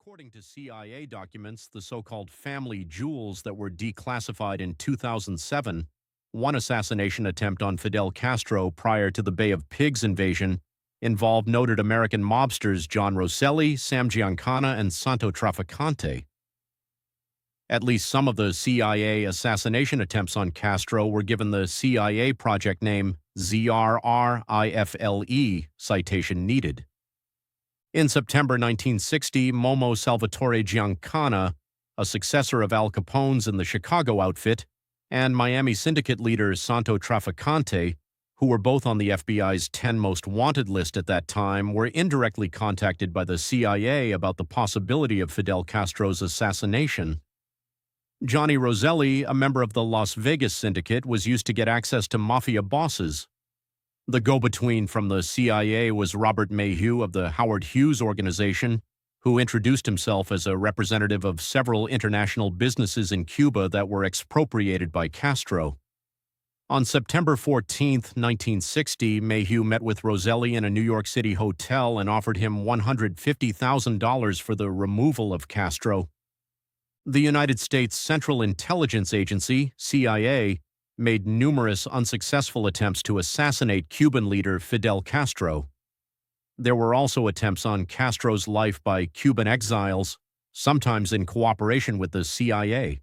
According to CIA documents, the so-called family jewels that were declassified in 2007, one assassination attempt on Fidel Castro prior to the Bay of Pigs invasion involved noted American mobsters John Rosselli, Sam Giancana, and Santo Trafficante. At least some of the CIA assassination attempts on Castro were given the CIA project name ZRRIFLE, citation needed. In September 1960, Momo Salvatore Giancana, a successor of Al Capone's in the Chicago outfit, and Miami syndicate leader Santo Trafficante, who were both on the FBI's 10 most wanted list at that time, were indirectly contacted by the CIA about the possibility of Fidel Castro's assassination. Johnny Roselli, a member of the Las Vegas syndicate, was used to get access to mafia bosses. The go-between from the CIA was Robert Mayhew of the Howard Hughes organization, who introduced himself as a representative of several international businesses in Cuba that were expropriated by Castro. On September 14, 1960, Mayhew met with Roselli in a New York City hotel and offered him $150,000 for the removal of Castro. The United States Central Intelligence Agency, CIA, made numerous unsuccessful attempts to assassinate Cuban leader Fidel Castro. There were also attempts on Castro's life by Cuban exiles, sometimes in cooperation with the CIA.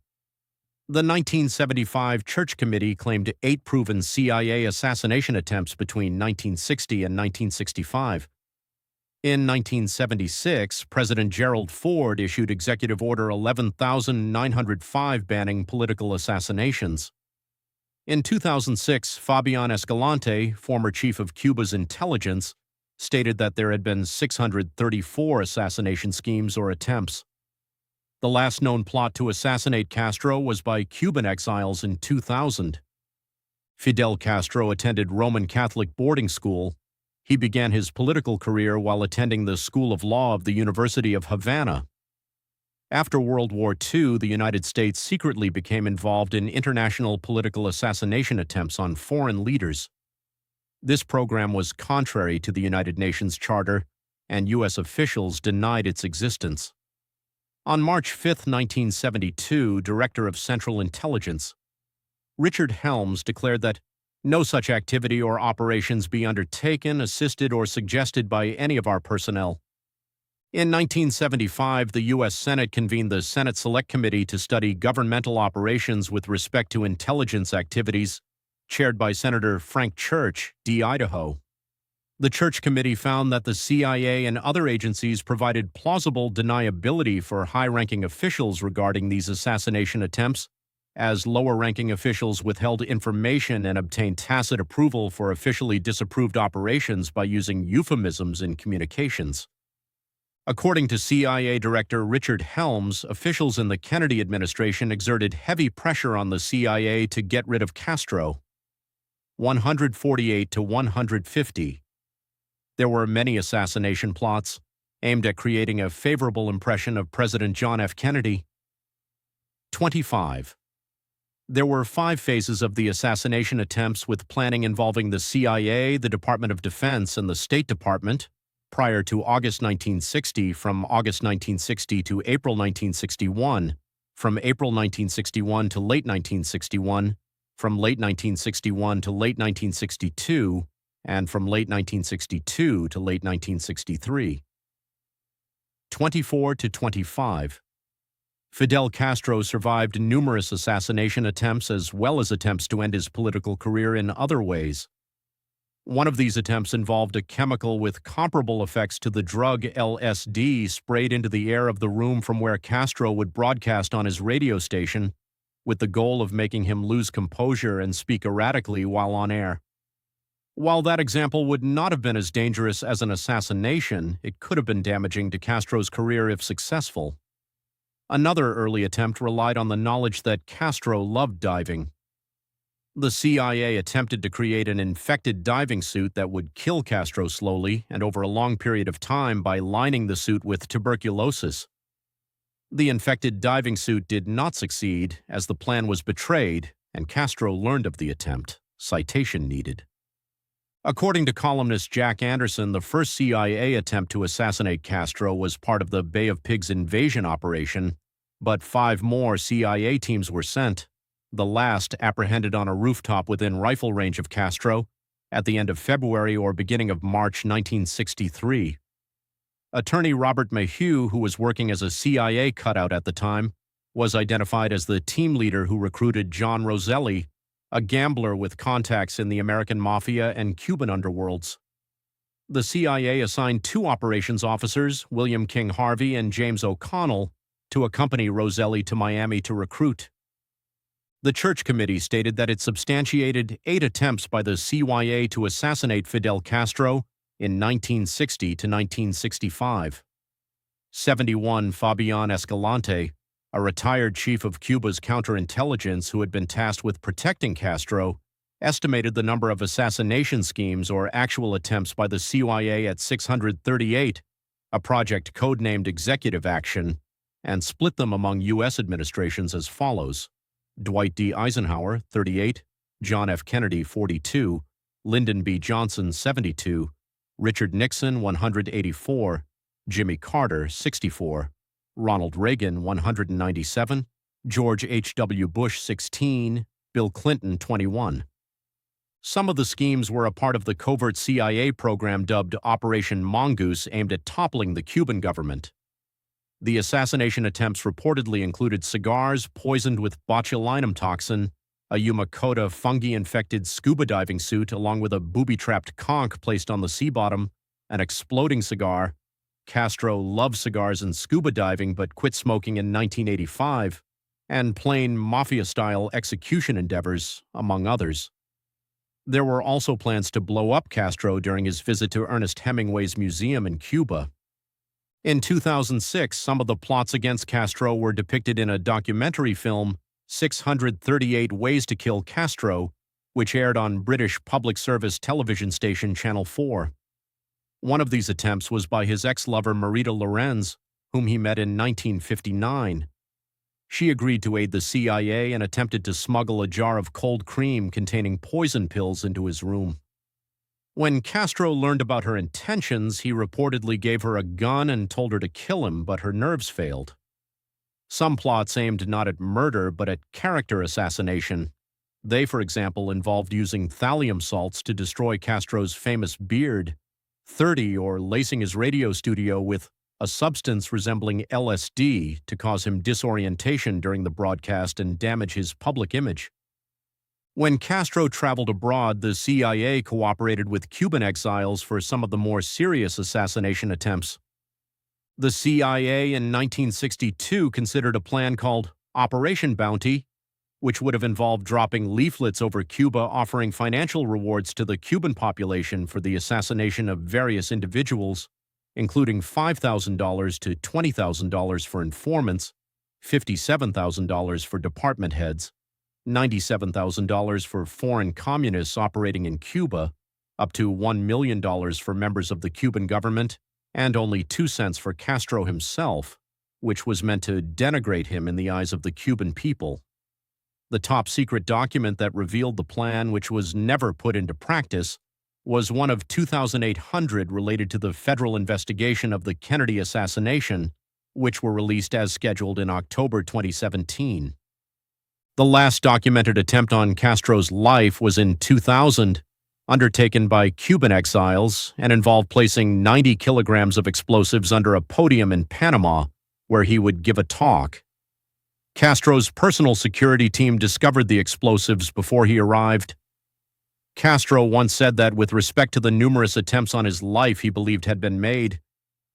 The 1975 Church Committee claimed 8 proven CIA assassination attempts between 1960 and 1965. In 1976, President Gerald Ford issued Executive Order 11,905 banning political assassinations. In 2006, Fabian Escalante, former chief of Cuba's intelligence, stated that there had been 634 assassination schemes or attempts. The last known plot to assassinate Castro was by Cuban exiles in 2000. Fidel Castro attended Roman Catholic boarding school. He began his political career while attending the School of Law of the University of Havana. After World War II, the United States secretly became involved in international political assassination attempts on foreign leaders. This program was contrary to the United Nations Charter, and U.S. officials denied its existence. On March 5, 1972, Director of Central Intelligence, Richard Helms declared that no such activity or operations be undertaken, assisted, or suggested by any of our personnel. In 1975, the U.S. Senate convened the Senate Select Committee to study governmental operations with respect to intelligence activities, chaired by Senator Frank Church, D. Idaho. The Church Committee found that the CIA and other agencies provided plausible deniability for high-ranking officials regarding these assassination attempts, as lower-ranking officials withheld information and obtained tacit approval for officially disapproved operations by using euphemisms in communications. According to CIA Director Richard Helms, officials in the Kennedy administration exerted heavy pressure on the CIA to get rid of Castro. 148 to 150. There were many assassination plots aimed at creating a favorable impression of President John F. Kennedy. 25. There were 5 phases of the assassination attempts, with planning involving the CIA, the Department of Defense, and the State Department, prior to August 1960, from August 1960 to April 1961, from April 1961 to late 1961, from late 1961 to late 1962, and from late 1962 to late 1963. 24 to 25. Fidel Castro survived numerous assassination attempts as well as attempts to end his political career in other ways. One of these attempts involved a chemical with comparable effects to the drug LSD sprayed into the air of the room from where Castro would broadcast on his radio station, with the goal of making him lose composure and speak erratically while on air. While that example would not have been as dangerous as an assassination, it could have been damaging to Castro's career if successful. Another early attempt relied on the knowledge that Castro loved diving. The CIA attempted to create an infected diving suit that would kill Castro slowly and over a long period of time by lining the suit with tuberculosis. The infected diving suit did not succeed, as the plan was betrayed, and Castro learned of the attempt. Citation needed. According to columnist Jack Anderson, the first CIA attempt to assassinate Castro was part of the Bay of Pigs invasion operation, but 5 more CIA teams were sent, the last apprehended on a rooftop within rifle range of Castro at the end of February or beginning of March 1963. Attorney Robert Maheu, who was working as a CIA cutout at the time, was identified as the team leader who recruited John Roselli, a gambler with contacts in the American Mafia and Cuban underworlds. The CIA assigned 2 operations officers, William King Harvey and James O'Connell, to accompany Roselli to Miami to recruit. The Church Committee stated that it substantiated 8 attempts by the CYA to assassinate Fidel Castro in 1960 to 1965. 71 Fabian Escalante, a retired chief of Cuba's counterintelligence who had been tasked with protecting Castro, estimated the number of assassination schemes or actual attempts by the CYA at 638, a project codenamed Executive Action, and split them among U.S. administrations as follows: Dwight D. Eisenhower, 38, John F. Kennedy, 42, Lyndon B. Johnson, 72, Richard Nixon, 184, Jimmy Carter, 64, Ronald Reagan, 197, George H.W. Bush, 16, Bill Clinton, 21. Some of the schemes were a part of the covert CIA program dubbed Operation Mongoose, aimed at toppling the Cuban government. The assassination attempts reportedly included cigars poisoned with botulinum toxin, a Eumacoda fungi-infected scuba diving suit along with a booby-trapped conch placed on the sea bottom, an exploding cigar. Castro loved cigars and scuba diving but quit smoking in 1985, and plain mafia-style execution endeavors, among others. There were also plans to blow up Castro during his visit to Ernest Hemingway's museum in Cuba. In 2006, some of the plots against Castro were depicted in a documentary film, 638 Ways to Kill Castro, which aired on British public service television station Channel 4. One of these attempts was by his ex-lover Marita Lorenz, whom he met in 1959. She agreed to aid the CIA and attempted to smuggle a jar of cold cream containing poison pills into his room. When Castro learned about her intentions, he reportedly gave her a gun and told her to kill him, but her nerves failed. Some plots aimed not at murder, but at character assassination. They, for example, involved using thallium salts to destroy Castro's famous beard, 30, or lacing his radio studio with a substance resembling LSD to cause him disorientation during the broadcast and damage his public image. When Castro traveled abroad, the CIA cooperated with Cuban exiles for some of the more serious assassination attempts. The CIA in 1962 considered a plan called Operation Bounty, which would have involved dropping leaflets over Cuba offering financial rewards to the Cuban population for the assassination of various individuals, including $5,000 to $20,000 for informants, $57,000 for department heads, $97,000 for foreign communists operating in Cuba, up to $1 million for members of the Cuban government, and only 2 cents for Castro himself, which was meant to denigrate him in the eyes of the Cuban people. The top-secret document that revealed the plan, which was never put into practice, was one of 2,800 related to the federal investigation of the Kennedy assassination, which were released as scheduled in October 2017. The last documented attempt on Castro's life was in 2000, undertaken by Cuban exiles, and involved placing 90 kilograms of explosives under a podium in Panama, where he would give a talk. Castro's personal security team discovered the explosives before he arrived. Castro once said that with respect to the numerous attempts on his life he believed had been made,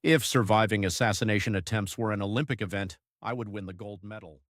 if surviving assassination attempts were an Olympic event, I would win the gold medal.